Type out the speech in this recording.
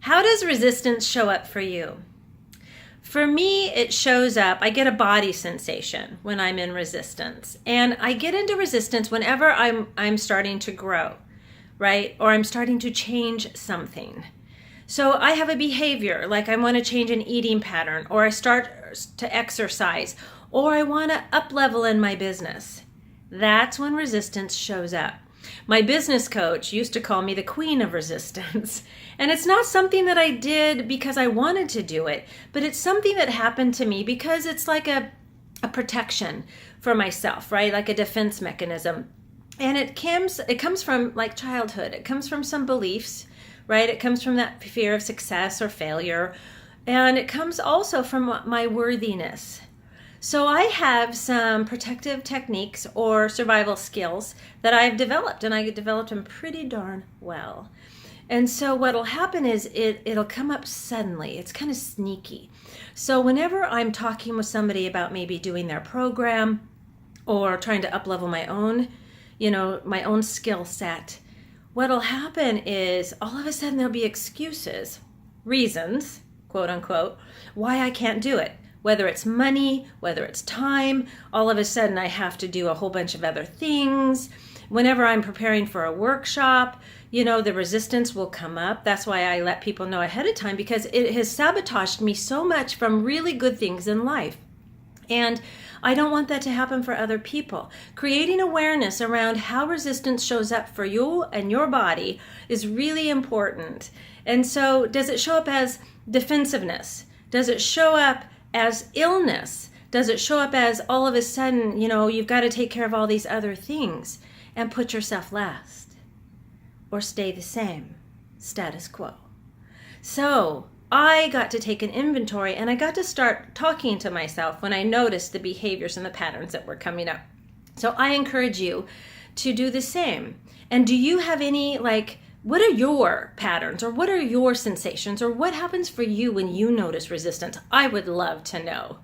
How does resistance show up for you? For me, it shows up, I get a body sensation when I'm in resistance. And I get into resistance whenever I'm starting to grow, right? Or I'm starting to change something. So I have a behavior, like I want to change an eating pattern, or I start to exercise, or I want to up level in my business. That's when resistance shows up. My business coach used to call me the queen of resistance. And it's not something that I did because I wanted to do it, but it's something that happened to me because it's like a protection for myself, right? Like a defense mechanism. And it comes from like childhood. It comes from some beliefs, right? It comes from that fear of success or failure. And it comes also from my worthiness. So I have some protective techniques or survival skills that I've developed, and I developed them pretty darn well. And so what'll happen is it'll come up suddenly. It's kind of sneaky. So whenever I'm talking with somebody about maybe doing their program or trying to up-level my own, my own skill set, what'll happen is all of a sudden there'll be excuses, reasons, quote unquote, why I can't do it. Whether it's money, whether it's time, all of a sudden I have to do a whole bunch of other things. Whenever I'm preparing for a workshop, the resistance will come up. That's why I let people know ahead of time, because it has sabotaged me so much from really good things in life. And I don't want that to happen for other people. Creating awareness around how resistance shows up for you and your body is really important. And so does it show up as defensiveness? Does it show up as illness? Does it show up as all of a sudden, you've got to take care of all these other things and put yourself last? Or stay the same, status quo? So I got to take an inventory, and I got to start talking to myself when I noticed the behaviors and the patterns that were coming up. So I encourage you to do the same. And do you have any, what are your patterns, or what are your sensations, or what happens for you when you notice resistance? I would love to know.